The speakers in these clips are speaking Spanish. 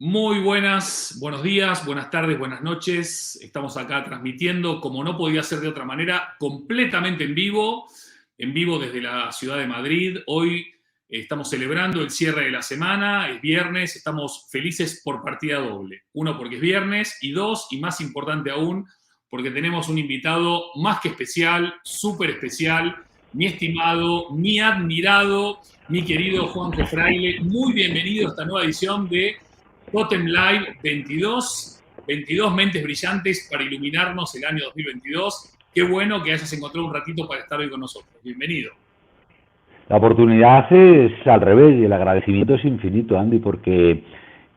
Muy buenos días, buenas tardes, buenas noches. Estamos acá transmitiendo, como no podía ser de otra manera, completamente en vivo desde la ciudad de Madrid. Hoy estamos celebrando el cierre de la semana, es viernes, estamos felices por partida doble. Uno, porque es viernes, y dos, y más importante aún, porque tenemos un invitado más que especial, súper especial, mi estimado, mi admirado, mi querido Juanjo Fraile. Muy bienvenido a esta nueva edición de Totem Live 22 mentes brillantes para iluminarnos el año 2022. Qué bueno que hayas encontrado un ratito para estar hoy con nosotros. Bienvenido. La oportunidad es al revés y el agradecimiento es infinito, Andy, porque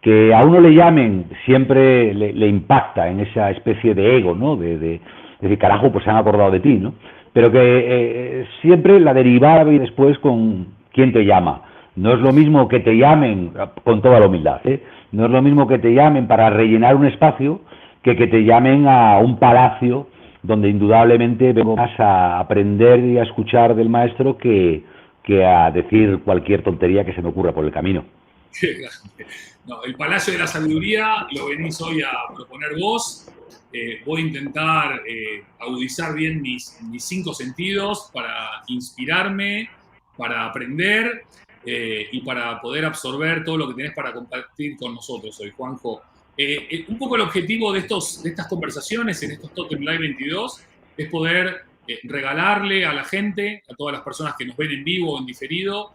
que a uno le llamen siempre le impacta en esa especie de ego, ¿no? De decir, carajo, pues se han acordado de ti, ¿no? Pero que siempre la derivada y después con quién te llama. No es lo mismo que te llamen, con toda la humildad, ¿eh? No es lo mismo que te llamen para rellenar un espacio que te llamen a un palacio donde indudablemente vengo más a aprender y a escuchar del maestro que a decir cualquier tontería que se me ocurra por el camino. No, el Palacio de la Sabiduría lo venís hoy a proponer vos. Voy a intentar agudizar bien mis 5 sentidos para inspirarme, para aprender y para poder absorber todo lo que tenés para compartir con nosotros hoy, Juanjo. Un poco el objetivo de estas conversaciones en estos Totem Live 22 es poder regalarle a la gente, a todas las personas que nos ven en vivo o en diferido,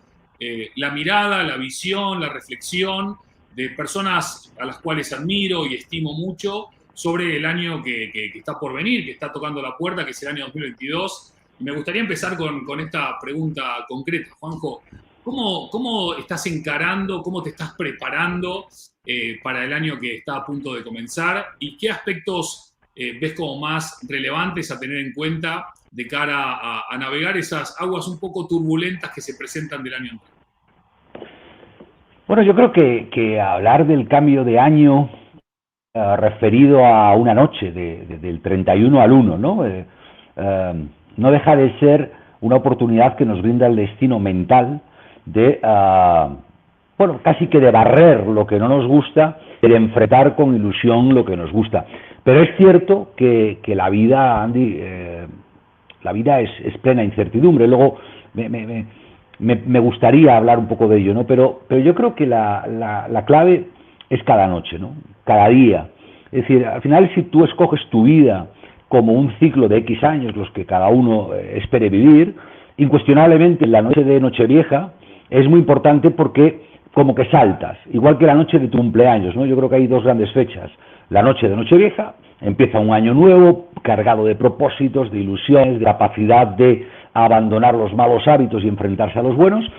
la mirada, la visión, la reflexión de personas a las cuales admiro y estimo mucho sobre el año que está por venir, que está tocando la puerta, que es el año 2022. Y me gustaría empezar con esta pregunta concreta, Juanjo. ¿Cómo estás encarando, cómo te estás preparando para el año que está a punto de comenzar? ¿Y qué aspectos ves como más relevantes a tener en cuenta de cara a navegar esas aguas un poco turbulentas que se presentan del año anterior? Bueno, yo creo que hablar del cambio de año referido a una noche, del 31 al 1, ¿no? No deja de ser una oportunidad que nos brinda el destino mental de, bueno, casi que de barrer lo que no nos gusta y de enfrentar con ilusión lo que nos gusta. Pero es cierto que la vida, Andy, la vida es plena incertidumbre. Luego me gustaría hablar un poco de ello, ¿no? Pero yo creo que la clave es cada noche, ¿no? Cada día. Es decir, al final, si tú escoges tu vida como un ciclo de X años, los que cada uno espere vivir, incuestionablemente la noche de Nochevieja es muy importante porque como que saltas, igual que la noche de tu cumpleaños, ¿no? Yo creo que hay dos grandes fechas. La noche de Nochevieja, empieza un año nuevo, cargado de propósitos, de ilusiones, de capacidad de abandonar los malos hábitos y enfrentarse a los buenos.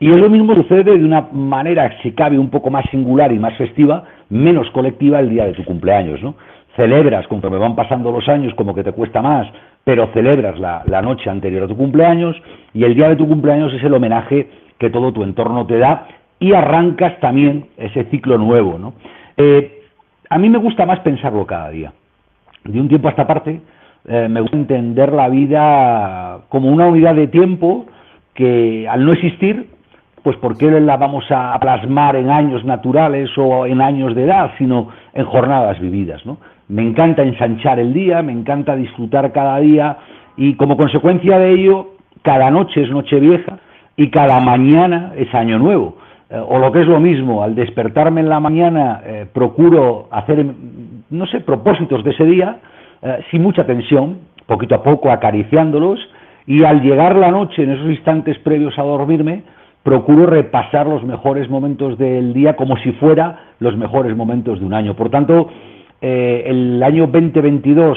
Y es lo mismo sucede de una manera, si cabe, un poco más singular y más festiva, menos colectiva, el día de tu cumpleaños, ¿no? Celebras, conforme van pasando los años, como que te cuesta más, pero celebras la noche anterior a tu cumpleaños, y el día de tu cumpleaños es el homenaje que todo tu entorno te da, y arrancas también ese ciclo nuevo, ¿no? A mí me gusta más pensarlo cada día. De un tiempo a esta parte, me gusta entender la vida como una unidad de tiempo que, al no existir, pues ¿por qué la vamos a plasmar en años naturales o en años de edad, sino en jornadas vividas, ¿no? Me encanta ensanchar el día, me encanta disfrutar cada día y como consecuencia de ello, cada noche es Nochevieja y cada mañana es Año Nuevo. O lo que es lo mismo, al despertarme en la mañana procuro hacer, no sé, propósitos de ese día, sin mucha tensión, poquito a poco acariciándolos, y al llegar la noche, en esos instantes previos a dormirme, procuro repasar los mejores momentos del día como si fuera los mejores momentos de un año. Por tanto, el año 2022,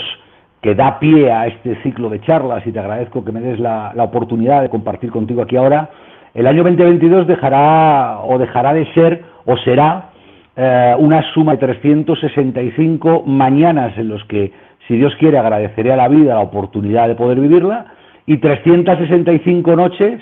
que da pie a este ciclo de charlas, y te agradezco que me des la oportunidad de compartir contigo aquí ahora, el año 2022 dejará de ser, o será, una suma de 365 mañanas en los que, si Dios quiere, agradeceré a la vida la oportunidad de poder vivirla, y 365 noches,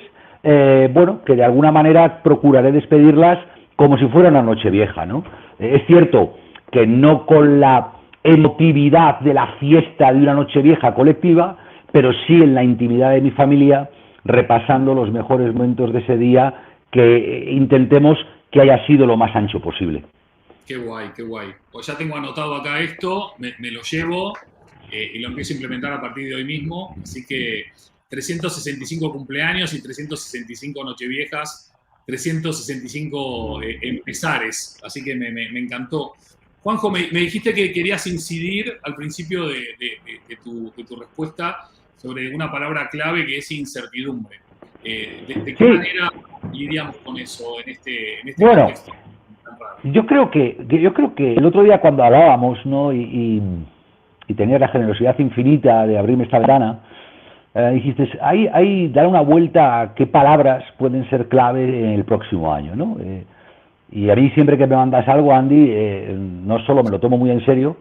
bueno, que de alguna manera procuraré despedirlas como si fuera una noche vieja, ¿no? Es cierto que no con la emotividad de la fiesta de una noche vieja colectiva, pero sí en la intimidad de mi familia, repasando los mejores momentos de ese día, que intentemos que haya sido lo más ancho posible. Qué guay, qué guay. Pues ya tengo anotado acá esto, me lo llevo y lo empiezo a implementar a partir de hoy mismo. Así que 365 cumpleaños y 365 nocheviejas, 365 empezares. Así que me encantó. Juanjo, me dijiste que querías incidir al principio de tu respuesta sobre una palabra clave que es incertidumbre. ¿De qué Sí, manera lidiamos con eso en este bueno, contexto tan raro? yo creo que el otro día cuando hablábamos, ¿no? Y tenía la generosidad infinita de abrirme esta ventana, dijiste, hay dar una vuelta a qué palabras pueden ser clave en el próximo año, ¿no? Y a mí siempre que me mandas algo, Andy, no solo me lo tomo muy en serio,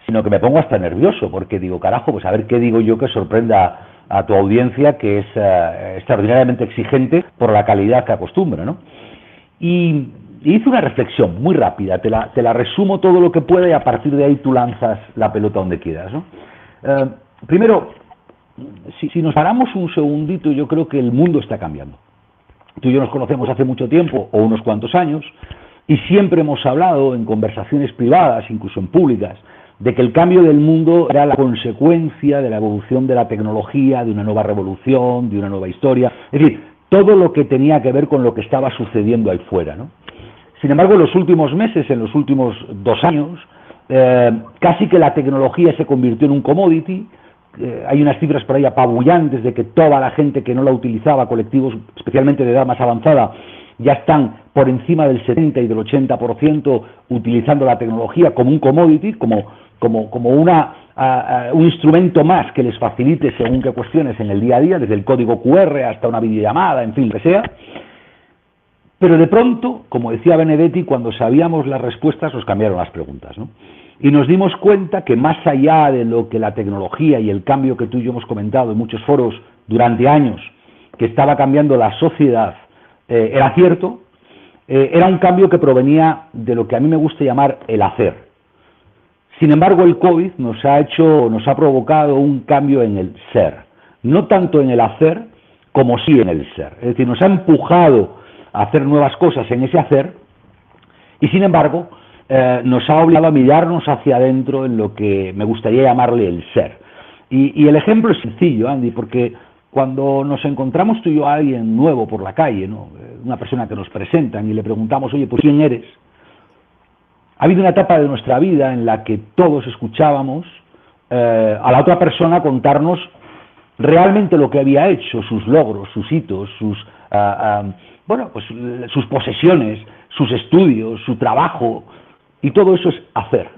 sino que me pongo hasta nervioso, porque digo, carajo, pues a ver qué digo yo que sorprenda a tu audiencia, que es extraordinariamente exigente por la calidad que acostumbra, ¿no? Y hice una reflexión muy rápida, te la resumo todo lo que pueda y a partir de ahí tú lanzas la pelota donde quieras, ¿no? Primero, si nos paramos un segundito, yo creo que el mundo está cambiando. Tú y yo nos conocemos hace mucho tiempo, o unos cuantos años, y siempre hemos hablado en conversaciones privadas, incluso en públicas, de que el cambio del mundo era la consecuencia de la evolución de la tecnología, de una nueva revolución, de una nueva historia, es decir, todo lo que tenía que ver con lo que estaba sucediendo ahí fuera, ¿no? Sin embargo, en los últimos meses, en los últimos 2 años, casi que la tecnología se convirtió en un commodity. Hay unas cifras por ahí apabullantes de que toda la gente que no la utilizaba, colectivos especialmente de edad más avanzada, ya están por encima del 70 y del 80% utilizando la tecnología como un commodity, como un instrumento más que les facilite según qué cuestiones en el día a día, desde el código QR hasta una videollamada, en fin, lo que sea. Pero de pronto, como decía Benedetti, cuando sabíamos las respuestas nos cambiaron las preguntas, ¿no? Y nos dimos cuenta que más allá de lo que la tecnología y el cambio que tú y yo hemos comentado en muchos foros durante años, que estaba cambiando la sociedad, era cierto, era un cambio que provenía de lo que a mí me gusta llamar el hacer. Sin embargo, el COVID nos ha provocado un cambio en el ser, no tanto en el hacer como sí en el ser. Es decir, nos ha empujado a hacer nuevas cosas en ese hacer y sin embargo nos ha obligado a mirarnos hacia adentro en lo que me gustaría llamarle el ser. Y el ejemplo es sencillo, Andy, porque cuando nos encontramos tú y yo a alguien nuevo por la calle, ¿no? Una persona que nos presentan y le preguntamos, oye, pues ¿quién eres? Ha habido una etapa de nuestra vida en la que todos escuchábamos a la otra persona contarnos realmente lo que había hecho, sus logros, sus hitos, sus posesiones, sus estudios, su trabajo, y todo eso es hacer.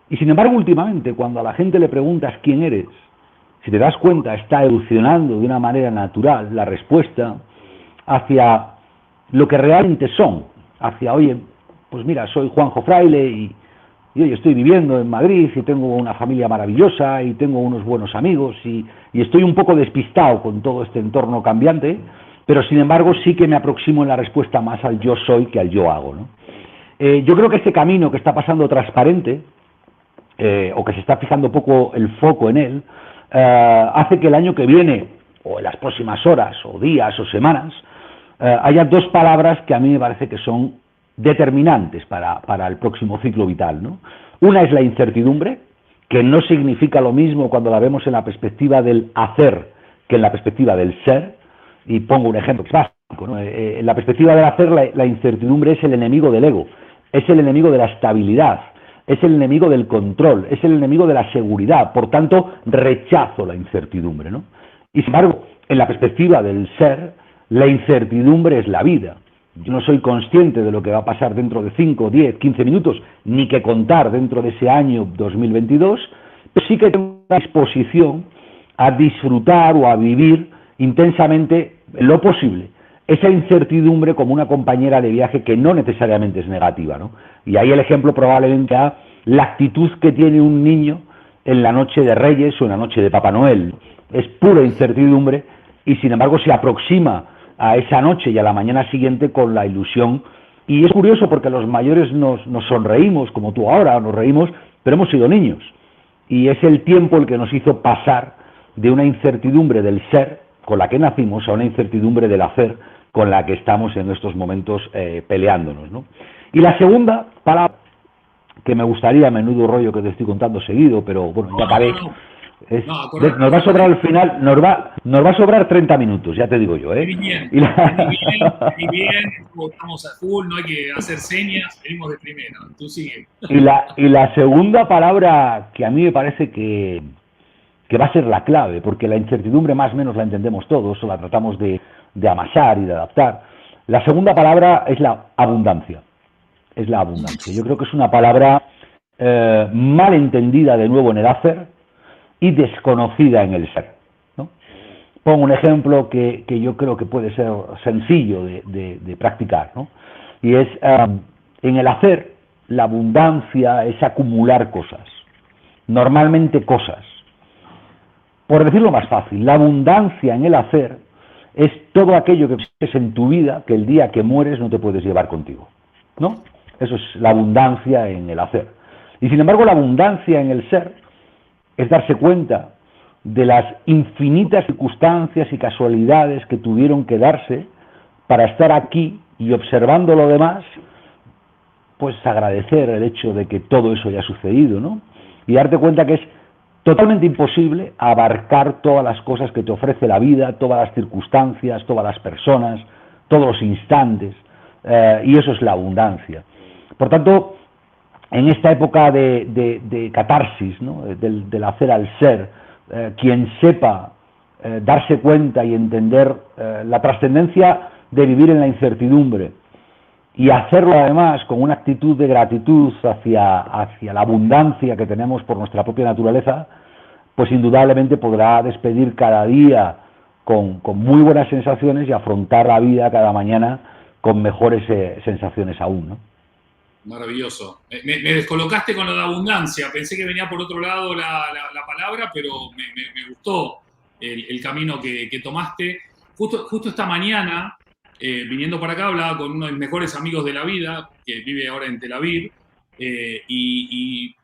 Y sin embargo, últimamente, cuando a la gente le preguntas quién eres, si te das cuenta, está evolucionando de una manera natural la respuesta hacia lo que realmente son, hacia, oye, pues mira, soy Juanjo Fraile y hoy estoy viviendo en Madrid y tengo una familia maravillosa y tengo unos buenos amigos y estoy un poco despistado con todo este entorno cambiante, pero sin embargo sí que me aproximo en la respuesta más al yo soy que al yo hago, ¿no? Yo creo que este camino que está pasando transparente, o que se está fijando poco el foco en él, hace que el año que viene, o en las próximas horas, o días, o semanas, haya dos palabras que a mí me parece que son determinantes para el próximo ciclo vital, ¿no? Una es la incertidumbre, que no significa lo mismo cuando la vemos en la perspectiva del hacer que en la perspectiva del ser, y pongo un ejemplo que es básico, ¿no? En la perspectiva del hacer, la incertidumbre es el enemigo del ego, es el enemigo de la estabilidad, es el enemigo del control, es el enemigo de la seguridad, por tanto, rechazo la incertidumbre, ¿no? Y sin embargo, en la perspectiva del ser, la incertidumbre es la vida. Yo no soy consciente de lo que va a pasar dentro de 5, 10, 15 minutos, ni que contar dentro de ese año 2022, pero sí que tengo una disposición a disfrutar o a vivir intensamente lo posible esa incertidumbre como una compañera de viaje que no necesariamente es negativa, ¿no? Y ahí el ejemplo probablemente a la actitud que tiene un niño en la noche de Reyes o en la noche de Papá Noel. Es pura incertidumbre y sin embargo se aproxima a esa noche y a la mañana siguiente con la ilusión. Y es curioso porque los mayores nos sonreímos, como tú ahora nos reímos, pero hemos sido niños. Y es el tiempo el que nos hizo pasar de una incertidumbre del ser, con la que nacimos, a una incertidumbre del hacer, con la que estamos en estos momentos peleándonos, ¿no? Y la segunda palabra que me gustaría, menudo rollo que te estoy contando seguido, pero bueno, ya paré. Nos va a sobrar al final, nos va a sobrar 30 minutos, ya te digo yo, ¿eh? Vení bien, estamos a full, no hay que hacer señas, venimos de primera, tú sigue. Y la segunda palabra que a mí me parece que va a ser la clave, porque la incertidumbre más o menos la entendemos todos, o la tratamos de amasar y de adaptar. La segunda palabra es la abundancia. Es la abundancia. Yo creo que es una palabra mal entendida de nuevo en el hacer y desconocida en el ser, ¿no? Pongo un ejemplo que yo creo que puede ser sencillo de practicar, ¿no? Y es, en el hacer, la abundancia es acumular cosas, normalmente cosas. Por decirlo más fácil, la abundancia en el hacer es todo aquello que es en tu vida que el día que mueres no te puedes llevar contigo, ¿no? Eso es la abundancia en el hacer. Y sin embargo, la abundancia en el ser es darse cuenta de las infinitas circunstancias y casualidades que tuvieron que darse para estar aquí y observando lo demás, pues agradecer el hecho de que todo eso haya sucedido, ¿no? Y darte cuenta que es totalmente imposible abarcar todas las cosas que te ofrece la vida, todas las circunstancias, todas las personas, todos los instantes, y eso es la abundancia. Por tanto, en esta época de catarsis, ¿no? del hacer al ser, quien sepa darse cuenta y entender la trascendencia de vivir en la incertidumbre y hacerlo además con una actitud de gratitud hacia la abundancia que tenemos por nuestra propia naturaleza, pues indudablemente podrá despedir cada día con muy buenas sensaciones y afrontar la vida cada mañana con mejores sensaciones aún, ¿no? Maravilloso. Me descolocaste con lo de abundancia. Pensé que venía por otro lado la palabra, pero me gustó el camino que tomaste. Justo esta mañana, viniendo para acá, hablaba con uno de mis mejores amigos de la vida, que vive ahora en Tel Aviv, y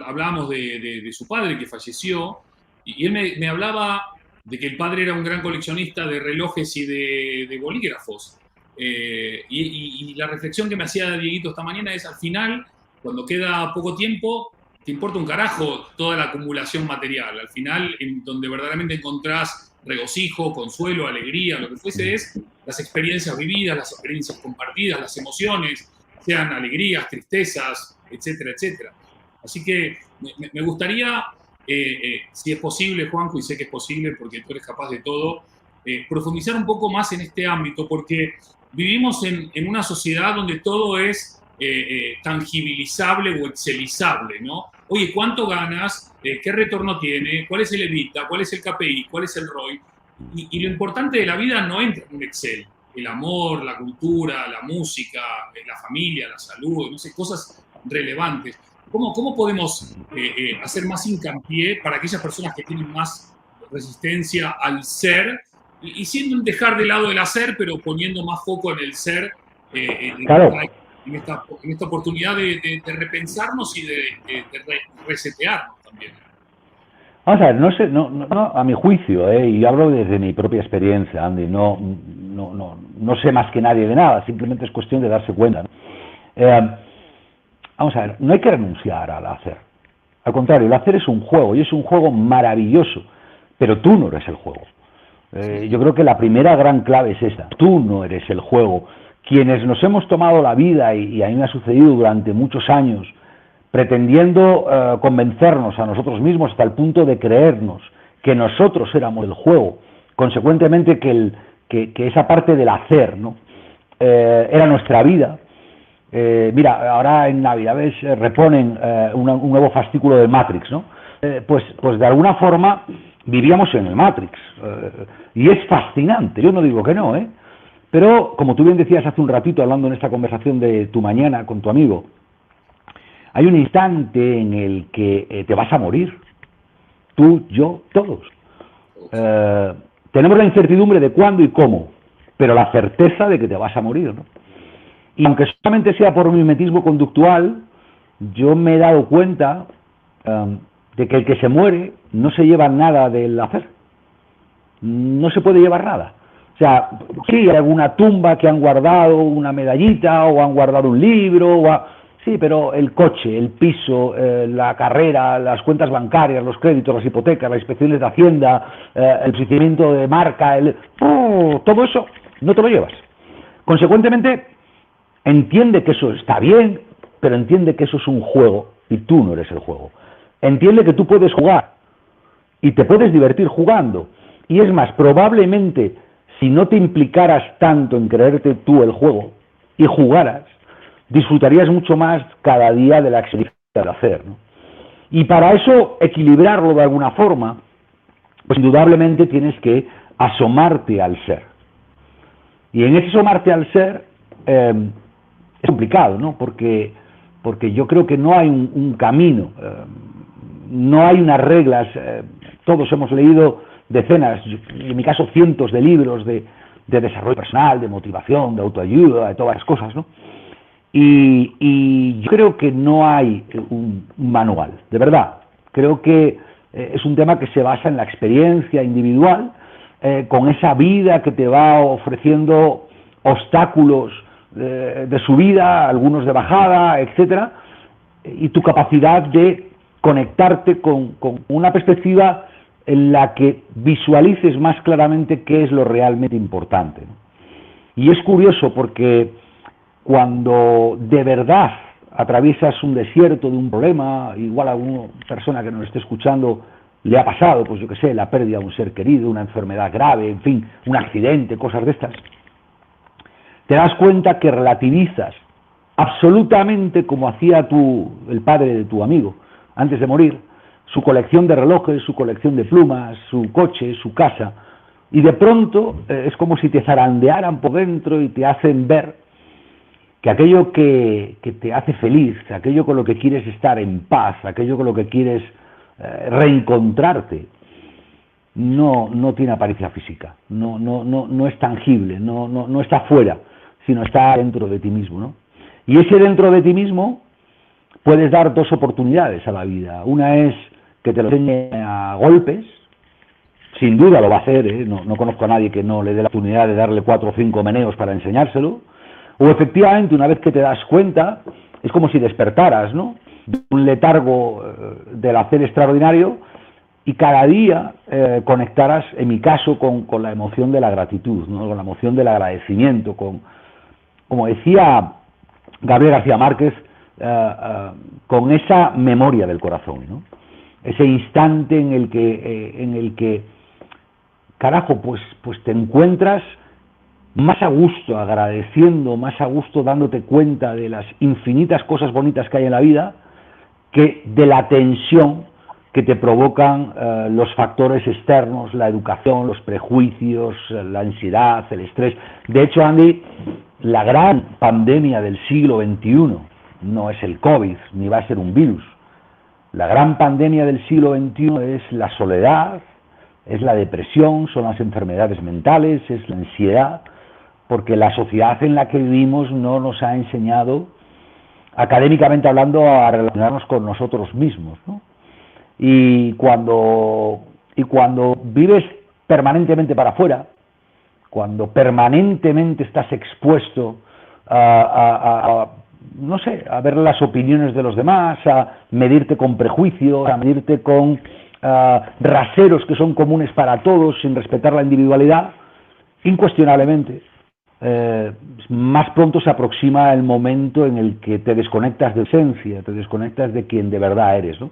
hablábamos de su padre que falleció, y él me hablaba de que el padre era un gran coleccionista de relojes y de bolígrafos. Y la reflexión que me hacía Dieguito esta mañana es, al final, cuando queda poco tiempo, te importa un carajo toda la acumulación material. Al final, en donde verdaderamente encontrás regocijo, consuelo, alegría, lo que fuese, es las experiencias vividas, las experiencias compartidas, las emociones, sean alegrías, tristezas, etcétera, etcétera. Así que me gustaría, si es posible, Juanjo, y sé que es posible porque tú eres capaz de todo, profundizar un poco más en este ámbito, porque vivimos en una sociedad donde todo es tangibilizable o excelizable, ¿no? Oye, ¿cuánto ganas? ¿Qué retorno tiene? ¿Cuál es el EBITDA? ¿Cuál es el KPI? ¿Cuál es el ROI? Y lo importante de la vida no entra en un Excel. El amor, la cultura, la música, la familia, la salud, no sé, cosas relevantes. ¿Cómo podemos hacer más hincapié para aquellas personas que tienen más resistencia al ser y sin dejar de lado el hacer, pero poniendo más foco en el ser, claro. en esta oportunidad de repensarnos y de resetearnos también? Vamos a ver, no sé, a mi juicio, y hablo desde mi propia experiencia, Andy, no sé más que nadie de nada, simplemente es cuestión de darse cuenta, ¿no? Vamos a ver, no hay que renunciar al hacer. Al contrario, el hacer es un juego, y es un juego maravilloso, pero tú no eres el juego. Yo creo que la primera gran clave es esta: tú no eres el juego. Quienes nos hemos tomado la vida, y a mí me ha sucedido durante muchos años, pretendiendo convencernos a nosotros mismos hasta el punto de creernos que nosotros éramos el juego, consecuentemente que esa parte del hacer, ¿no? Era nuestra vida. Mira, ahora en Navidades reponen un nuevo fascículo de Matrix, ¿no? Pues de alguna forma vivíamos en el Matrix, y es fascinante, yo no digo que no, pero como tú bien decías hace un ratito, hablando en esta conversación de tu mañana con tu amigo, hay un instante en el que te vas a morir, tú, yo, todos. Tenemos la incertidumbre de cuándo y cómo, pero la certeza de que te vas a morir, ¿no? Y aunque solamente sea por un mimetismo conductual, yo me he dado cuenta de que el que se muere no se lleva nada del hacer. No se puede llevar nada. O sea, sí, hay alguna tumba que han guardado una medallita o han guardado un libro, Sí, pero el coche, el piso, la carrera, las cuentas bancarias, los créditos, las hipotecas, las inspecciones de Hacienda, el procedimiento de marca, todo eso no te lo llevas. Consecuentemente, entiende que eso está bien, pero entiende que eso es un juego y tú no eres el juego. Entiende que tú puedes jugar y te puedes divertir jugando. Y es más, probablemente, si no te implicaras tanto en creerte tú el juego y jugaras, disfrutarías mucho más cada día de la experiencia de hacer, ¿no? Y para eso, equilibrarlo de alguna forma, pues indudablemente tienes que asomarte al ser. Y en ese asomarte al ser es complicado, ¿no? Porque yo creo que no hay un camino, no hay unas reglas. Todos hemos leído decenas, en mi caso cientos de libros de desarrollo personal, de motivación, de autoayuda, de todas las cosas, ¿no? Y yo creo que no hay un manual, de verdad. Creo que es un tema que se basa en la experiencia individual, con esa vida que te va ofreciendo obstáculos de subida, algunos de bajada, etcétera, y tu capacidad de conectarte con una perspectiva en la que visualices más claramente qué es lo realmente importante, ¿no? Y es curioso porque cuando de verdad atraviesas un desierto de un problema, igual a una persona que nos esté escuchando le ha pasado, pues yo qué sé, la pérdida de un ser querido, una enfermedad grave, en fin, un accidente, cosas de estas, te das cuenta que relativizas absolutamente como hacía el padre de tu amigo antes de morir, su colección de relojes, su colección de plumas, su coche, su casa, y de pronto es como si te zarandearan por dentro y te hacen ver que aquello que te hace feliz, aquello con lo que quieres estar en paz, aquello con lo que quieres reencontrarte, no tiene apariencia física, no es tangible, no está fuera, sino está dentro de ti mismo, ¿no? Y ese dentro de ti mismo puedes dar dos oportunidades a la vida. Una es que te lo enseñe a golpes, sin duda lo va a hacer, no conozco a nadie que no le dé la oportunidad de darle 4 o 5 meneos para enseñárselo. O efectivamente, una vez que te das cuenta, es como si despertaras, ¿no?, de un letargo del hacer extraordinario y cada día conectaras, en mi caso, con la emoción de la gratitud, ¿no?, con la emoción del agradecimiento, como decía Gabriel García Márquez, con esa memoria del corazón, ¿no?, ese instante en el que carajo, pues te encuentras más a gusto agradeciendo, más a gusto dándote cuenta de las infinitas cosas bonitas que hay en la vida, que de la tensión que te provocan los factores externos, la educación, los prejuicios, la ansiedad, el estrés. De hecho, Andy, la gran pandemia del siglo XXI no es el COVID, ni va a ser un virus. La gran pandemia del siglo XXI es la soledad, es la depresión, son las enfermedades mentales, es la ansiedad, porque la sociedad en la que vivimos no nos ha enseñado, académicamente hablando, a relacionarnos con nosotros mismos, ¿no? Y cuando vives permanentemente para afuera, cuando permanentemente estás expuesto no sé, a ver las opiniones de los demás, a medirte con prejuicios, a medirte con raseros que son comunes para todos sin respetar la individualidad, incuestionablemente más pronto se aproxima el momento en el que te desconectas de esencia, te desconectas de quien de verdad eres, ¿no?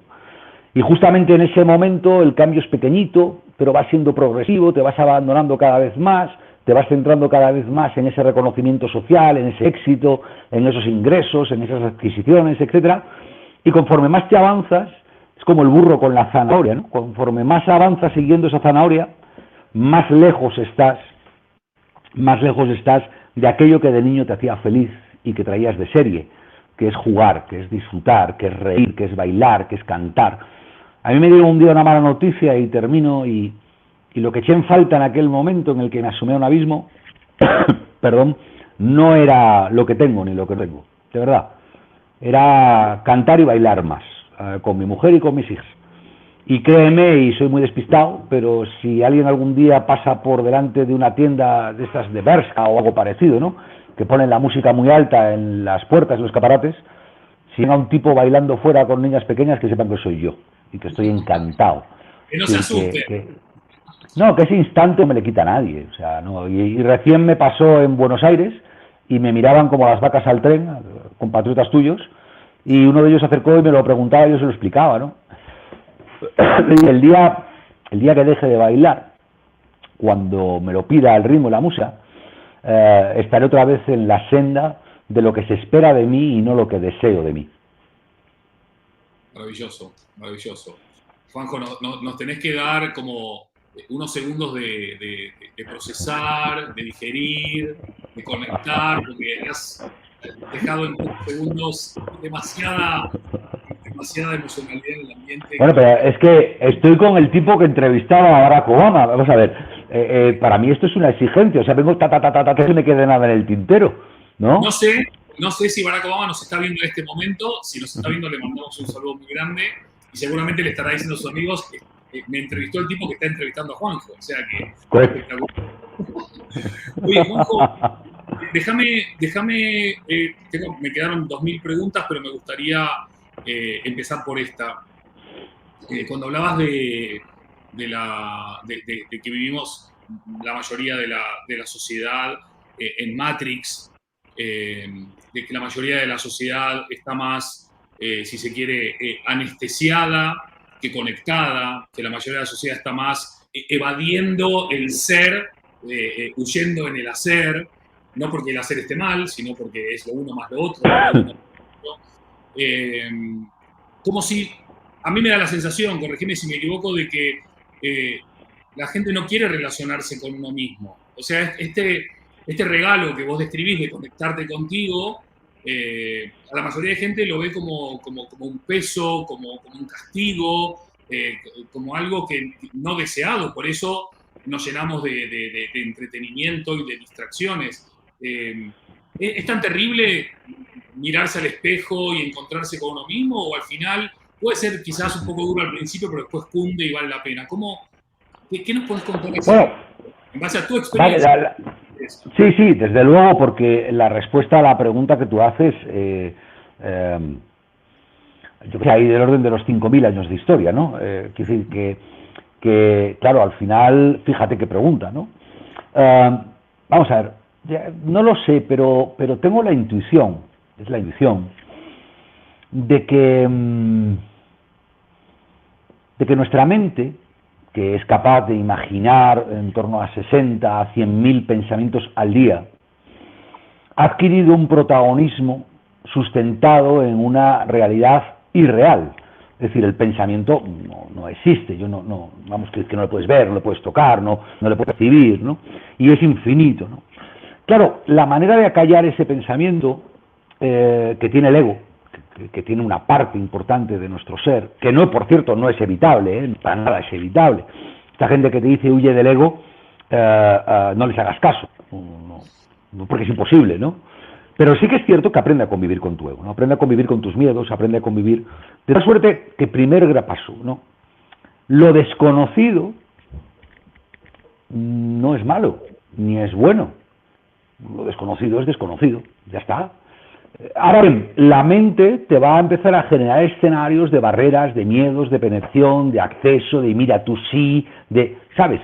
Y justamente en ese momento el cambio es pequeñito, pero va siendo progresivo, te vas abandonando cada vez más, te vas centrando cada vez más en ese reconocimiento social, en ese éxito, en esos ingresos, en esas adquisiciones, etcétera. Y conforme más te avanzas, es como el burro con la zanahoria, ¿no? Conforme más avanzas siguiendo esa zanahoria, más lejos estás de aquello que de niño te hacía feliz y que traías de serie, que es jugar, que es disfrutar, que es reír, que es bailar, que es cantar. A mí me dio un día una mala noticia y termino, y lo que eché en falta en aquel momento en el que me asomé a un abismo, perdón, no era lo que tengo ni lo que tengo, de verdad. Era cantar y bailar más, con mi mujer y con mis hijas. Y créeme, y soy muy despistado, pero si alguien algún día pasa por delante de una tienda de estas de Bershka o algo parecido, ¿no?, que ponen la música muy alta en las puertas, en los escaparates, si venga un tipo bailando fuera con niñas pequeñas, que sepan que soy yo y que estoy encantado. Que no se asuste. No, que ese instante no me le quita a nadie. O sea, no, y recién me pasó en Buenos Aires y me miraban como las vacas al tren, compatriotas tuyos, y uno de ellos se acercó y me lo preguntaba y yo se lo explicaba, ¿no? El día que deje de bailar, cuando me lo pida el ritmo y la música, estaré otra vez en la senda de lo que se espera de mí y no lo que deseo de mí. Maravilloso, maravilloso. Juanjo, nos tenés que dar como unos segundos de procesar, de digerir, de conectar, porque has dejado en pocos segundos demasiada emocionalidad en el ambiente. Bueno, pero es que estoy con el tipo que entrevistaba a Barack Obama. Vamos a ver, para mí esto es una exigencia. O sea, vengo que no me quede nada en el tintero, ¿no? No sé si Barack Obama nos está viendo en este momento. Si nos está viendo, le mandamos un saludo muy grande. Y seguramente le estará diciendo a sus amigos que me entrevistó el tipo que está entrevistando a Juanjo. O sea que... Correcto. Oye, Juanjo, déjame me quedaron 2000 preguntas, pero me gustaría empezar por esta. Cuando hablabas de que vivimos la mayoría de la sociedad en Matrix, de que la mayoría de la sociedad está más, si se quiere, anestesiada que conectada, que la mayoría de la sociedad está más evadiendo el ser, huyendo en el hacer, no porque el hacer esté mal, sino porque es lo uno más lo otro. Como si, a mí me da la sensación, corregime si me equivoco, de que la gente no quiere relacionarse con uno mismo. O sea, este regalo que vos describís de conectarte contigo, a la mayoría de gente lo ve como un peso, como un castigo, como algo que no deseado. Por eso nos llenamos de entretenimiento y de distracciones. ¿Es tan terrible mirarse al espejo y encontrarse con uno mismo? ¿O al final puede ser quizás un poco duro al principio, pero después cunde y vale la pena? ¿Qué nos puedes contar de eso? Bueno, en base a tu experiencia. Sí, desde luego, porque la respuesta a la pregunta que tú haces, yo creo que hay del orden de los 5.000 años de historia, ¿no? Quiero decir que, claro, al final, fíjate qué pregunta, ¿no? Vamos a ver, no lo sé, pero tengo la intuición, de que nuestra mente, que es capaz de imaginar en torno a 60 a 100.000 pensamientos al día, ha adquirido un protagonismo sustentado en una realidad irreal. Es decir, el pensamiento no existe, vamos, que no lo puedes ver, no lo puedes tocar, no lo puedes percibir, ¿no? Y es infinito, ¿no? Claro, la manera de acallar ese pensamiento que tiene el ego, que tiene una parte importante de nuestro ser, que no, por cierto, no es evitable, para nada es evitable. Esta gente que te dice huye del ego, no les hagas caso, no, porque es imposible, ¿no? Pero sí que es cierto que aprende a convivir con tu ego, ¿no? Aprende a convivir con tus miedos, aprende a convivir... De tal suerte que primer paso, ¿no? Lo desconocido no es malo, ni es bueno. Lo desconocido es desconocido, ya está. Ahora bien, la mente te va a empezar a generar escenarios de barreras, de miedos, de penetración, de acceso, de mira tú sí, de, ¿sabes?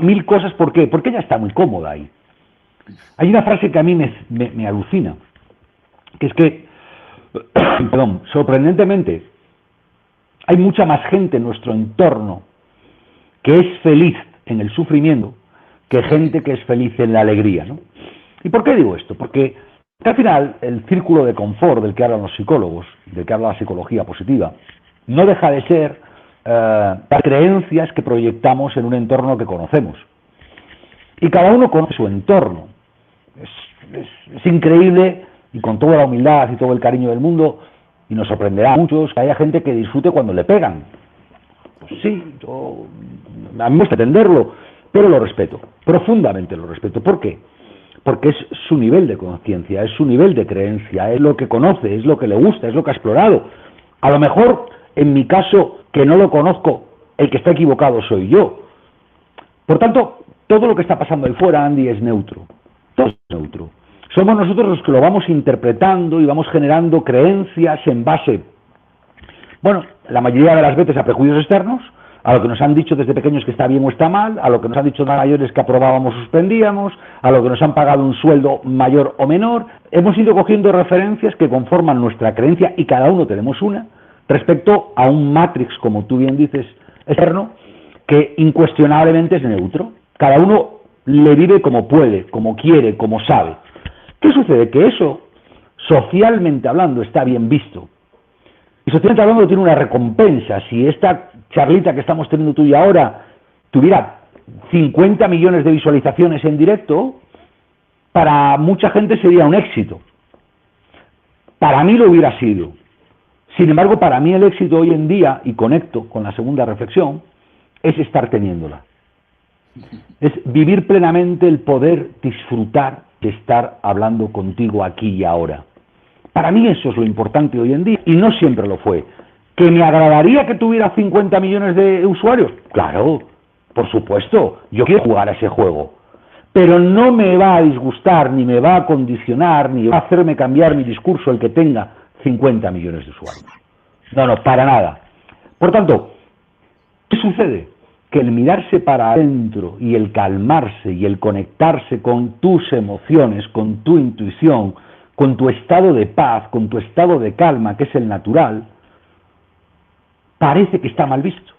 Mil cosas. ¿Por qué? Porque ella está muy cómoda ahí. Hay una frase que a mí me alucina, que es que, perdón, sorprendentemente, hay mucha más gente en nuestro entorno que es feliz en el sufrimiento que gente que es feliz en la alegría, ¿no? ¿Y por qué digo esto? Porque al final el círculo de confort del que hablan los psicólogos, del que habla la psicología positiva, no deja de ser las creencias que proyectamos en un entorno que conocemos. Y cada uno conoce su entorno. Es increíble, y con toda la humildad y todo el cariño del mundo, y nos sorprenderá a muchos que haya gente que disfrute cuando le pegan. Pues sí, a mí me gusta entenderlo, pero lo respeto, profundamente lo respeto. ¿Por qué? Porque es su nivel de conciencia, es su nivel de creencia, es lo que conoce, es lo que le gusta, es lo que ha explorado. A lo mejor, en mi caso, que no lo conozco, el que está equivocado soy yo. Por tanto, todo lo que está pasando ahí fuera, Andy, es neutro. Todo es neutro. somos nosotros los que lo vamos interpretando y vamos generando creencias en base, bueno, la mayoría de las veces a prejuicios externos, a lo que nos han dicho desde pequeños que está bien o está mal, a lo que nos han dicho de mayores que aprobábamos o suspendíamos, a lo que nos han pagado un sueldo mayor o menor. Hemos ido cogiendo referencias que conforman nuestra creencia, y cada uno tenemos una, respecto a un matrix, como tú bien dices, externo, que incuestionablemente es neutro. Cada uno le vive como puede, como quiere, como sabe. ¿Qué sucede? Que eso, socialmente hablando, está bien visto. Y socialmente hablando tiene una recompensa. Si esta charlita que estamos teniendo tú y ahora tuviera 50 millones de visualizaciones en directo, para mucha gente sería un éxito. Para mí lo hubiera sido. Sin embargo, para mí el éxito hoy en día, y conecto con la segunda reflexión, es estar teniéndola. Es vivir plenamente el poder disfrutar de estar hablando contigo aquí y ahora. Para mí eso es lo importante hoy en día, y no siempre lo fue. ¿Que me agradaría que tuviera 50 millones de usuarios? Claro, por supuesto, yo quiero jugar a ese juego. Pero no me va a disgustar, ni me va a condicionar, ni va a hacerme cambiar mi discurso el que tenga 50 millones de usuarios. No, no, para nada. Por tanto, ¿qué sucede? Que el mirarse para adentro y el calmarse y el conectarse con tus emociones, con tu intuición, con tu estado de paz, con tu estado de calma, que es el natural, parece que está mal visto.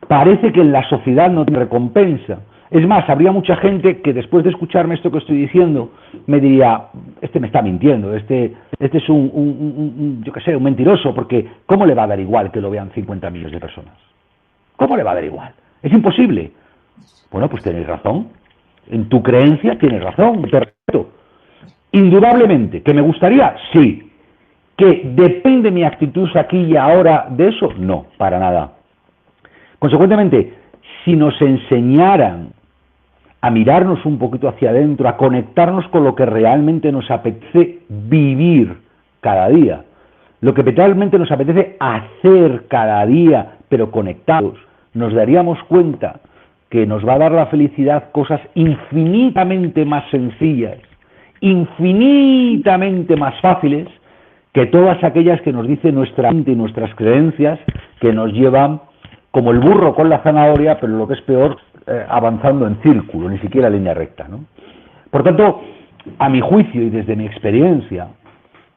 Parece que en la sociedad no tiene recompensa. Es más, habría mucha gente que después de escucharme esto que estoy diciendo, me diría, este me está mintiendo, este es yo qué sé, un mentiroso, porque ¿cómo le va a dar igual que lo vean 50 millones de personas? ¿Cómo le va a dar igual? Es imposible. Bueno, pues tenéis razón. En tu creencia tienes razón, te respeto. Indudablemente, ¿que me gustaría? Sí. ¿Que depende mi actitud aquí y ahora de eso? No, para nada. Consecuentemente, si nos enseñaran a mirarnos un poquito hacia adentro, a conectarnos con lo que realmente nos apetece vivir cada día, lo que realmente nos apetece hacer cada día, pero conectados, nos daríamos cuenta que nos va a dar la felicidad cosas infinitamente más sencillas, infinitamente más fáciles que todas aquellas que nos dice nuestra mente y nuestras creencias, que nos llevan como el burro con la zanahoria, pero lo que es peor, avanzando en círculo, ni siquiera en línea recta, ¿no? Por tanto, a mi juicio y desde mi experiencia,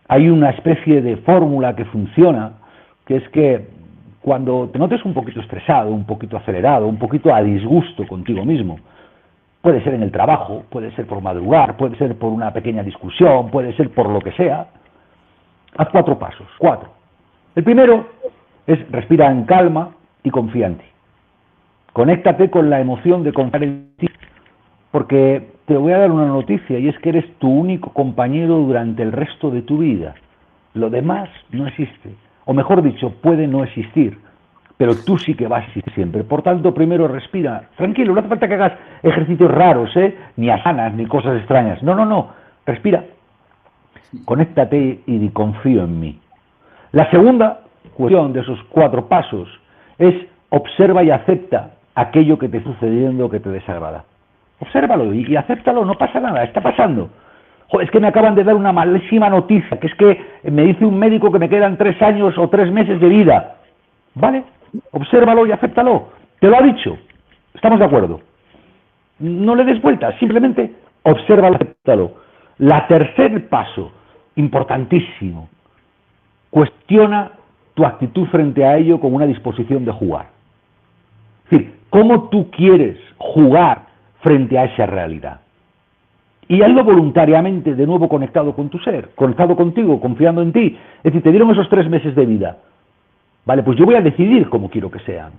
hay una especie de fórmula que funciona, que es que cuando te notes un poquito estresado, un poquito acelerado, un poquito a disgusto contigo mismo, puede ser en el trabajo, puede ser por madrugar, puede ser por una pequeña discusión, puede ser por lo que sea, haz 4 pasos, 4. El primero es respira en calma y confía en ti. Conéctate con la emoción de confiar en ti, porque te voy a dar una noticia, y es que eres tu único compañero durante el resto de tu vida. Lo demás no existe, o mejor dicho, puede no existir, pero tú sí que vas a existir siempre. Por tanto, primero respira, tranquilo, no hace falta que hagas ejercicios raros, ni asanas, ni cosas extrañas. No, no, no, respira, conéctate y confío en mí. La segunda cuestión de esos 4 pasos es observa y acepta aquello que te está sucediendo, que te desagrada. Obsérvalo y acéptalo, no pasa nada, está pasando. Joder, es que me acaban de dar una malísima noticia, que es que me dice un médico que me quedan 3 años o 3 meses de vida. ¿Vale? Obsérvalo y acéptalo. Te lo ha dicho. ¿Estamos de acuerdo? No le des vueltas, simplemente obsérvalo y acéptalo. La tercer paso, importantísimo, cuestiona tu actitud frente a ello con una disposición de jugar. Es decir, ¿cómo tú quieres jugar frente a esa realidad? Y hazlo voluntariamente, de nuevo conectado con tu ser, conectado contigo, confiando en ti. Es decir, te dieron esos 3 meses de vida. Vale, pues yo voy a decidir cómo quiero que sean.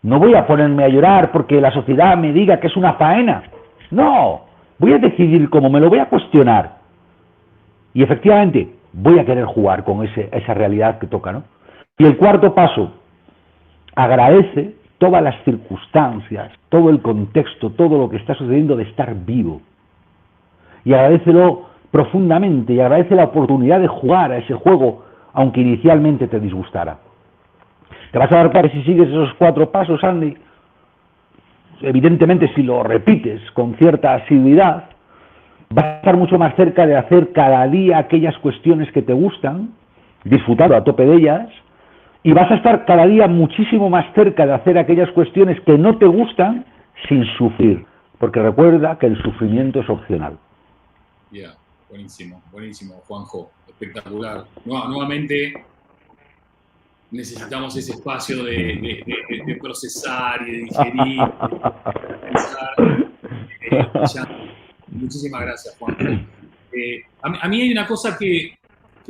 No voy a ponerme a llorar porque la sociedad me diga que es una faena. No, voy a decidir cómo, me lo voy a cuestionar. Y efectivamente, voy a querer jugar con esa realidad que toca, ¿no? Y el cuarto paso, agradece todas las circunstancias, todo el contexto, todo lo que está sucediendo de estar vivo. Y agradécelo profundamente y agradece la oportunidad de jugar a ese juego, aunque inicialmente te disgustara. Te vas a dar cuenta si sigues esos 4 pasos, Andy. Evidentemente, si lo repites con cierta asiduidad, vas a estar mucho más cerca de hacer cada día aquellas cuestiones que te gustan, disfrutando a tope de ellas, y vas a estar cada día muchísimo más cerca de hacer aquellas cuestiones que no te gustan sin sufrir, porque recuerda que el sufrimiento es opcional. Yeah. Buenísimo, buenísimo, Juanjo, espectacular. Nuevamente necesitamos ese espacio de procesar y de digerir, de pensar. Muchísimas gracias, Juanjo. A mí hay una cosa que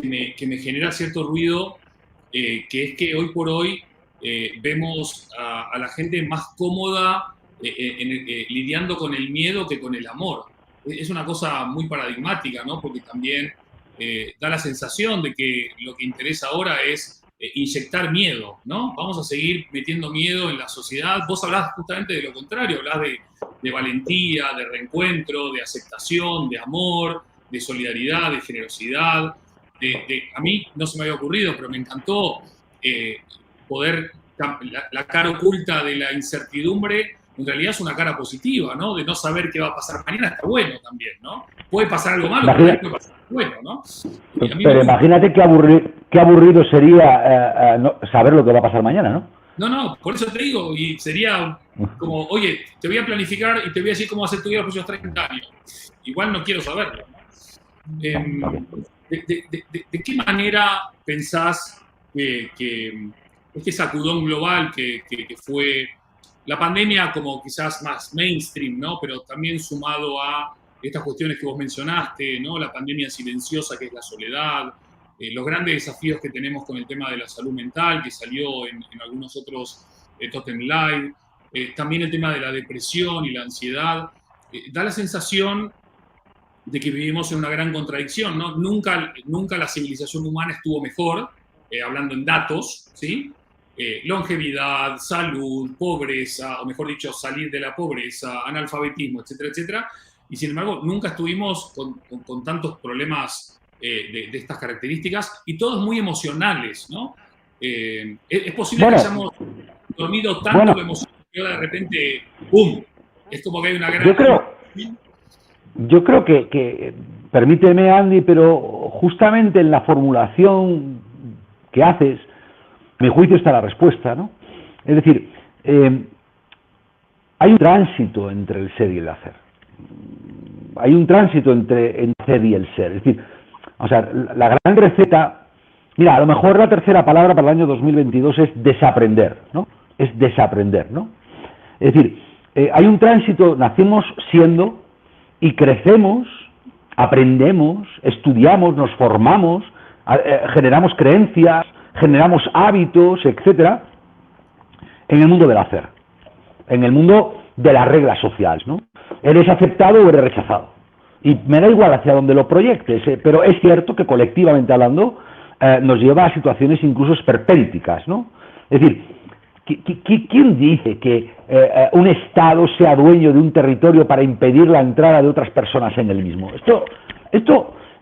me genera cierto ruido, que es que hoy por hoy vemos a la gente más cómoda lidiando con el miedo que con el amor. Es una cosa muy paradigmática, ¿no? Porque también da la sensación de que lo que interesa ahora es inyectar miedo, ¿no? Vamos a seguir metiendo miedo en la sociedad. Vos hablás justamente de lo contrario, hablás de valentía, de reencuentro, de aceptación, de amor, de solidaridad, de generosidad. A mí no se me había ocurrido, pero me encantó poder, la cara oculta de la incertidumbre, en realidad es una cara positiva, ¿no? De no saber qué va a pasar mañana, está bueno también, ¿no? Puede pasar algo malo, pero puede pasar algo bueno, ¿no? Pero imagínate qué aburrido sería saber lo que va a pasar mañana, ¿no? No, por eso te digo, y sería como, oye, te voy a planificar y te voy a decir cómo va a ser tu vida los próximos 30 años. Igual no quiero saberlo, ¿no? ¿De qué manera pensás que este sacudón global que fue la pandemia como quizás más mainstream, ¿no? Pero también sumado a estas cuestiones que vos mencionaste, ¿no? La pandemia silenciosa que es la soledad, los grandes desafíos que tenemos con el tema de la salud mental, que salió en algunos otros Totem Live, también el tema de la depresión y la ansiedad, da la sensación de que vivimos en una gran contradicción, ¿no? Nunca la civilización humana estuvo mejor, hablando en datos, ¿sí? Longevidad, salud, pobreza, o mejor dicho, salir de la pobreza, analfabetismo, etcétera, etcétera. Y sin embargo, nunca estuvimos con tantos problemas de estas características, y todos muy emocionales, ¿no? Es posible que hayamos dormido tanto lo emocional que ahora de repente, ¡pum! Es como que hay una gran... Yo creo que, permíteme, Andy, pero justamente en la formulación que haces, a mi juicio está la respuesta, ¿no? Es decir, hay un tránsito entre el ser y el hacer. Hay un tránsito entre el hacer y el ser. Es decir, o sea, la gran receta... Mira, a lo mejor la tercera palabra para el año 2022 es desaprender, ¿no? Es desaprender, ¿no? Es decir, hay un tránsito, nacemos siendo y crecemos, aprendemos, estudiamos, nos formamos, generamos creencias, generamos hábitos, etcétera, en el mundo del hacer, en el mundo de las reglas sociales, ¿no? Eres aceptado o eres rechazado. Y me da igual hacia dónde lo proyectes, pero es cierto que colectivamente hablando nos lleva a situaciones incluso esperpénticas, ¿no? Es decir, ¿quién dice que un Estado sea dueño de un territorio para impedir la entrada de otras personas en el mismo? Esto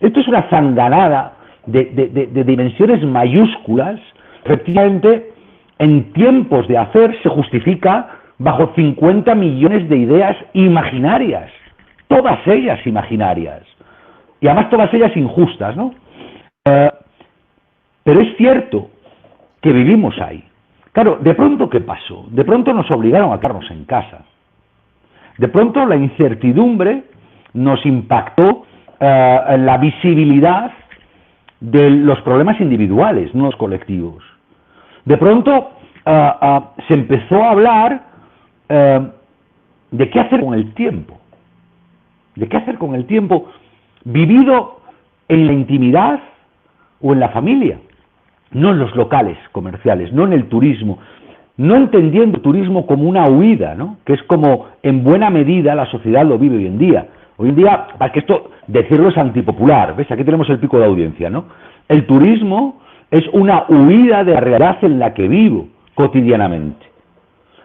es una zanganada de dimensiones mayúsculas. Efectivamente, en tiempos de hacer se justifica bajo 50 millones de ideas imaginarias, todas ellas imaginarias, y además todas ellas injustas, ¿no? Pero es cierto que vivimos ahí. Claro, de pronto, ¿qué pasó? De pronto nos obligaron a quedarnos en casa. De pronto la incertidumbre nos impactó en la visibilidad de los problemas individuales, no los colectivos. De pronto se empezó a hablar de qué hacer con el tiempo. De qué hacer con el tiempo vivido en la intimidad o en la familia, no en los locales comerciales, no en el turismo, no entendiendo el turismo como una huida, ¿no? Que es como en buena medida la sociedad lo vive hoy en día. Hoy en día, para que esto decirlo es antipopular, ¿ves? Aquí tenemos el pico de audiencia, ¿no? El turismo es una huida de la realidad en la que vivo cotidianamente.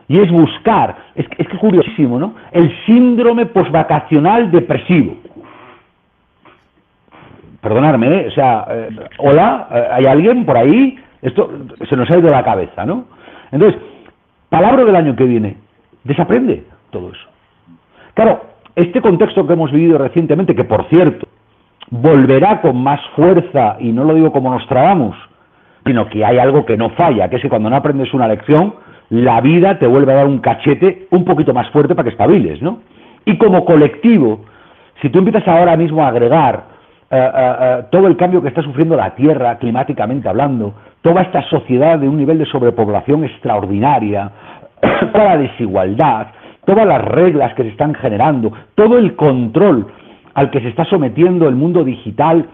Y es buscar, es que es curiosísimo, ¿no? El síndrome posvacacional depresivo. Perdonadme, o sea, hola, ¿hay alguien por ahí? Esto se nos ha ido la cabeza, ¿no? Entonces, palabra del año que viene, desaprende todo eso. Claro, este contexto que hemos vivido recientemente, que por cierto, volverá con más fuerza, y no lo digo como Nostradamus, sino que hay algo que no falla, que es que cuando no aprendes una lección, la vida te vuelve a dar un cachete un poquito más fuerte para que estabiles, ¿no? Y como colectivo, si tú empiezas ahora mismo a agregar todo el cambio que está sufriendo la Tierra, climáticamente hablando, toda esta sociedad de un nivel de sobrepoblación extraordinaria, toda la desigualdad, todas las reglas que se están generando, todo el control al que se está sometiendo el mundo digital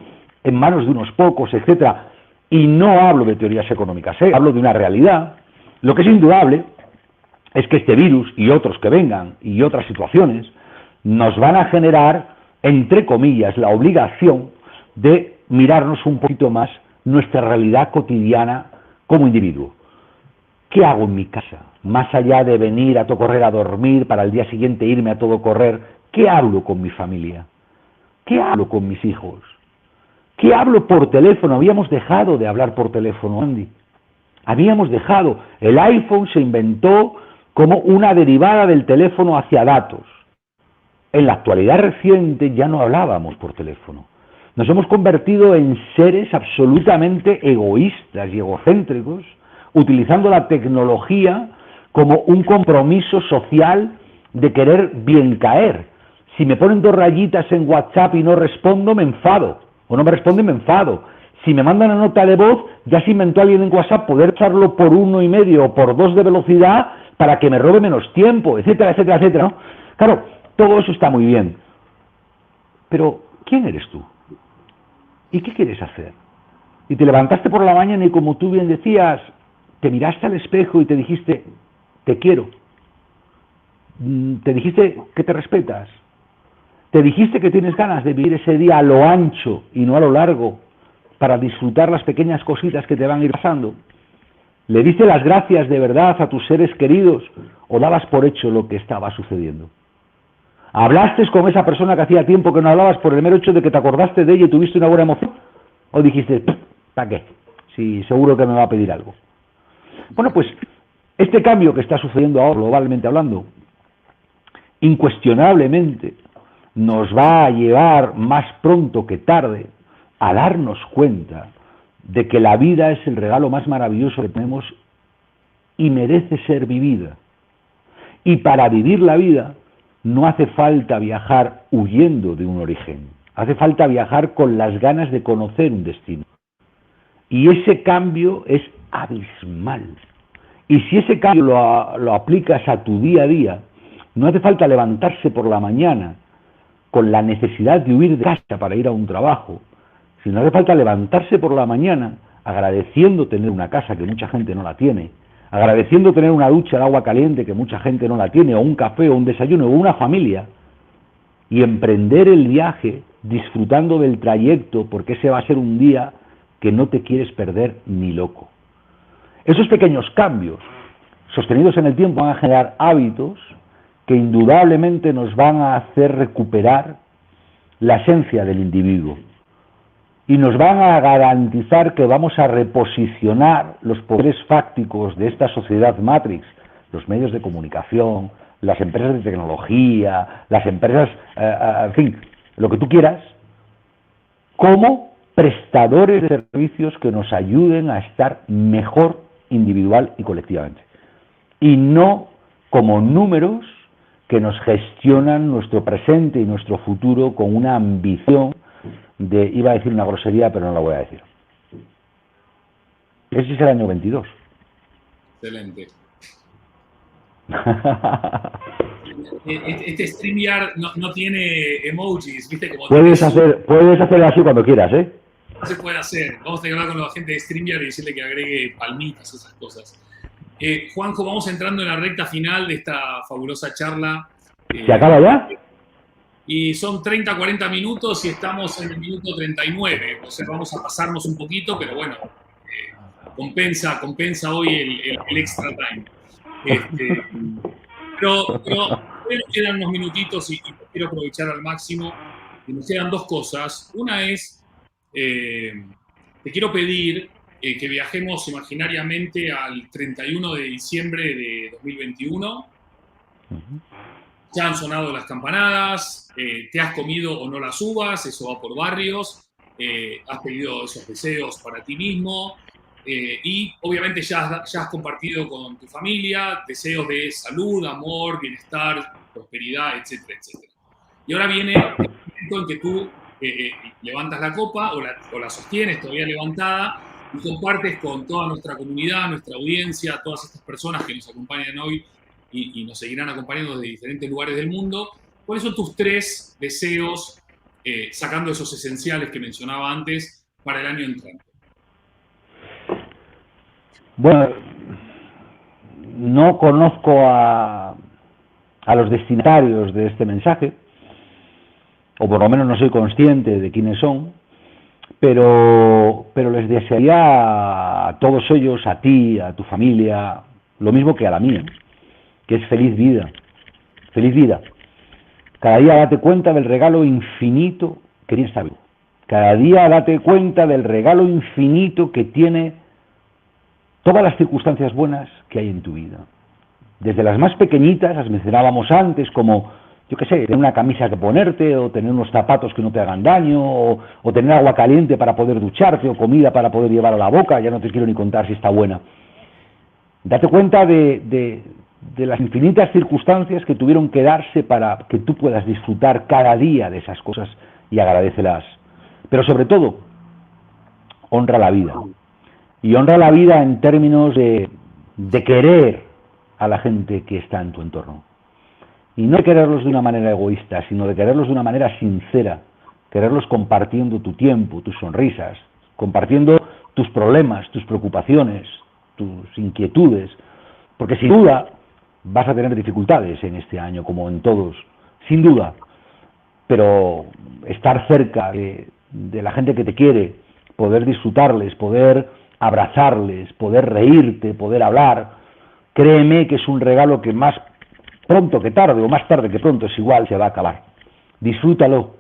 en manos de unos pocos, etcétera. Y no hablo de teorías económicas, hablo de una realidad. Lo que es indudable es que este virus y otros que vengan y otras situaciones nos van a generar, entre comillas, la obligación de mirarnos un poquito más nuestra realidad cotidiana como individuo. ¿Qué hago en mi casa? Más allá de venir a todo correr a dormir para el día siguiente irme a todo correr, ¿qué hablo con mi familia? ¿Qué hablo con mis hijos? ¿Qué hablo por teléfono? Habíamos dejado de hablar por teléfono, Andy. Habíamos dejado. El iPhone se inventó como una derivada del teléfono hacia datos. En la actualidad reciente ya no hablábamos por teléfono. Nos hemos convertido en seres absolutamente egoístas y egocéntricos, utilizando la tecnología como un compromiso social de querer bien caer. Si me ponen 2 rayitas en WhatsApp y no respondo, me enfado. O no me responden, me enfado. Si me mandan una nota de voz, ya se inventó alguien en WhatsApp poder echarlo por 1,5 o por 2 de velocidad para que me robe menos tiempo, etcétera, etcétera, etcétera, ¿no? Claro, todo eso está muy bien. Pero, ¿quién eres tú? ¿Y qué quieres hacer? Y te levantaste por la mañana y, como tú bien decías, te miraste al espejo y te dijiste, te quiero. Te dijiste que te respetas. Te dijiste que tienes ganas de vivir ese día a lo ancho y no a lo largo, para disfrutar las pequeñas cositas que te van a ir pasando. ¿Le diste las gracias de verdad a tus seres queridos o dabas por hecho lo que estaba sucediendo? ¿Hablaste con esa persona que hacía tiempo que no hablabas por el mero hecho de que te acordaste de ella y tuviste una buena emoción? ¿O dijiste, ¿para qué? Si seguro que me va a pedir algo. Bueno, pues este cambio que está sucediendo ahora, globalmente hablando, incuestionablemente nos va a llevar más pronto que tarde a darnos cuenta de que la vida es el regalo más maravilloso que tenemos y merece ser vivida. Y para vivir la vida no hace falta viajar huyendo de un origen, hace falta viajar con las ganas de conocer un destino. Y ese cambio es abismal. Y si ese cambio lo aplicas a tu día a día, no hace falta levantarse por la mañana con la necesidad de huir de casa para ir a un trabajo, sino hace falta levantarse por la mañana agradeciendo tener una casa que mucha gente no la tiene, agradeciendo tener una ducha de agua caliente que mucha gente no la tiene, o un café, o un desayuno, o una familia, y emprender el viaje disfrutando del trayecto, porque ese va a ser un día que no te quieres perder ni loco. Esos pequeños cambios, sostenidos en el tiempo, van a generar hábitos que indudablemente nos van a hacer recuperar la esencia del individuo y nos van a garantizar que vamos a reposicionar los poderes fácticos de esta sociedad Matrix, los medios de comunicación, las empresas de tecnología, las empresas, en fin, lo que tú quieras, como prestadores de servicios que nos ayuden a estar mejor individual y colectivamente. Y no como números que nos gestionan nuestro presente y nuestro futuro con una ambición de, iba a decir una grosería, pero no la voy a decir. Ese es el año 22. Excelente. Este StreamYard no tiene emojis, ¿viste? Como puedes hacer así cuando quieras, ¿eh? No se puede hacer. Vamos a tener que hablar con la gente de StreamYard y decirle que agregue palmitas, esas cosas. Juanjo, vamos entrando en la recta final de esta fabulosa charla. ¿Se acaba ya? Y son 30, 40 minutos y estamos en el minuto 39. O sea, vamos a pasarnos un poquito, pero bueno, compensa hoy el extra time. Pero nos quedan unos minutitos y quiero aprovechar al máximo. Y nos quedan 2 cosas. Una es, te quiero pedir que viajemos imaginariamente al 31 de diciembre de 2021. ya han sonado las campanadas, te has comido o no las uvas, eso va por barrios, has pedido esos deseos para ti mismo, y obviamente ya has compartido con tu familia deseos de salud, amor, bienestar, prosperidad, etcétera, etcétera. Y ahora viene el momento en que tú levantas la copa o la sostienes todavía levantada y compartes con toda nuestra comunidad, nuestra audiencia, todas estas personas que nos acompañan hoy y nos seguirán acompañando desde diferentes lugares del mundo. ¿Cuáles son tus 3 deseos, sacando esos esenciales que mencionaba antes, para el año entrante? Bueno, no conozco a los destinatarios de este mensaje, o por lo menos no soy consciente de quiénes son, pero les desearía a todos ellos, a ti, a tu familia, lo mismo que a la mía, que es feliz vida. Feliz vida. Cada día date cuenta del regalo infinito que tienes vivo. Cada día date cuenta del regalo infinito que tiene todas las circunstancias buenas que hay en tu vida. Desde las más pequeñitas, las mencionábamos antes, como, yo qué sé, tener una camisa que ponerte, o tener unos zapatos que no te hagan daño, o tener agua caliente para poder ducharte, o comida para poder llevar a la boca, ya no te quiero ni contar si está buena. Date cuenta de las infinitas circunstancias que tuvieron que darse para que tú puedas disfrutar cada día de esas cosas y agradécelas. Pero sobre todo, honra la vida. Y honra la vida en términos de querer a la gente que está en tu entorno. Y no de quererlos de una manera egoísta, sino de quererlos de una manera sincera, quererlos compartiendo tu tiempo, tus sonrisas, compartiendo tus problemas, tus preocupaciones, tus inquietudes, porque sin duda vas a tener dificultades en este año, como en todos, sin duda, pero estar cerca de la gente que te quiere, poder disfrutarles, poder abrazarles, poder reírte, poder hablar, créeme que es un regalo que más pronto que tarde, o más tarde que pronto, es igual, se va a acabar. Disfrútalo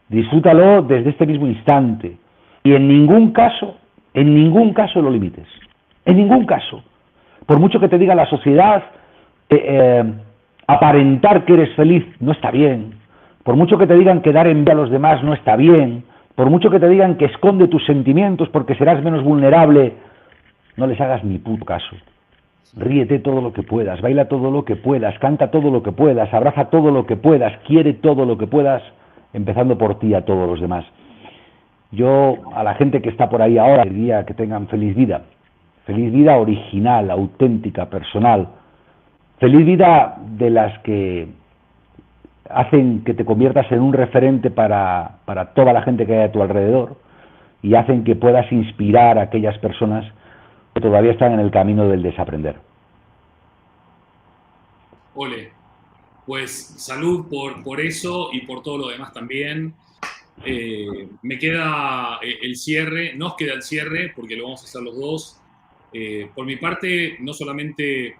desde este mismo instante, y en ningún caso lo limites, en ningún caso. Por mucho que te diga la sociedad, aparentar que eres feliz no está bien. Por mucho que te digan que dar envidia a los demás no está bien. Por mucho que te digan que esconde tus sentimientos porque serás menos vulnerable, no les hagas ni puto caso. Ríete todo lo que puedas, baila todo lo que puedas, canta todo lo que puedas, abraza todo lo que puedas, quiere todo lo que puedas, empezando por ti a todos los demás. Yo a la gente que está por ahí ahora diría que tengan feliz vida original, auténtica, personal, feliz vida de las que hacen que te conviertas en un referente para toda la gente que hay a tu alrededor, y hacen que puedas inspirar a aquellas personas que todavía están en el camino del desaprender. Ole, pues salud por eso y por todo lo demás también. Me queda el cierre, nos queda el cierre, porque lo vamos a hacer los dos. Por mi parte, no solamente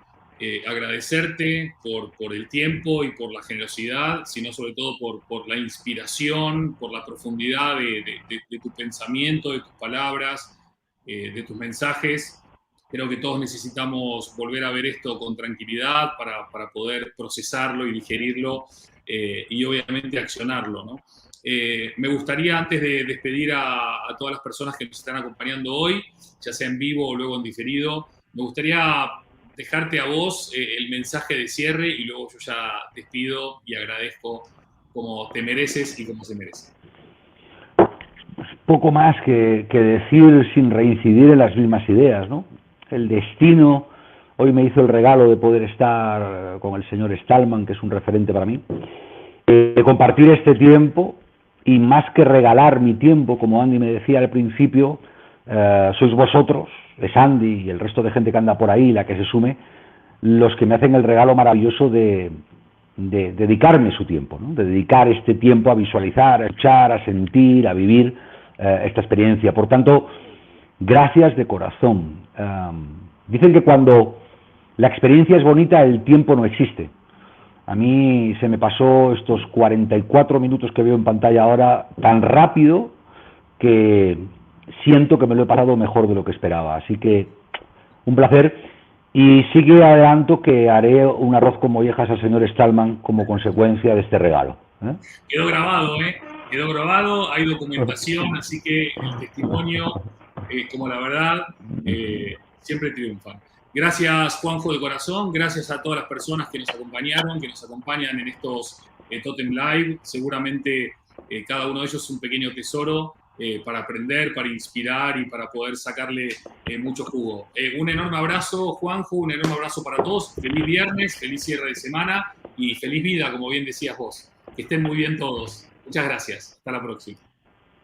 agradecerte por el tiempo y por la generosidad, sino sobre todo por la inspiración, por la profundidad de tu pensamiento, de tus palabras, de tus mensajes. Creo que todos necesitamos volver a ver esto con tranquilidad para poder procesarlo y digerirlo, y obviamente accionarlo, ¿no? Me gustaría, antes de despedir a todas las personas que nos están acompañando hoy, ya sea en vivo o luego en diferido, me gustaría dejarte a vos el mensaje de cierre, y luego yo ya despido y agradezco como te mereces y como se merece. Poco más que decir sin reincidir en las mismas ideas, ¿no? El destino hoy me hizo el regalo de poder estar con el señor Stallman, que es un referente para mí, de compartir este tiempo, y más que regalar mi tiempo, como Andy me decía al principio, sois vosotros, es Andy y el resto de gente que anda por ahí, la que se sume, los que me hacen el regalo maravilloso de dedicarme su tiempo, ¿no? De dedicar este tiempo a visualizar, a escuchar, a sentir, a vivir esta experiencia. Por tanto, gracias de corazón. Dicen que cuando la experiencia es bonita, el tiempo no existe. A mí se me pasó estos 44 minutos que veo en pantalla ahora tan rápido que siento que me lo he pasado mejor de lo que esperaba. Así que un placer, Y sí que adelanto que haré un arroz con mollejas al señor Stallman como consecuencia de este regalo. Quedó grabado, ¿eh? Quedó grabado, hay documentación, así que el testimonio, como la verdad, siempre triunfa. Gracias, Juanjo, de corazón. Gracias a todas las personas que nos acompañaron, que nos acompañan en estos Totem Live. Seguramente cada uno de ellos es un pequeño tesoro para aprender, para inspirar y para poder sacarle mucho jugo. Un enorme abrazo, Juanjo, un enorme abrazo para todos. Feliz viernes, feliz cierre de semana y feliz vida, como bien decías vos. Que estén muy bien todos. Muchas gracias. Hasta la próxima.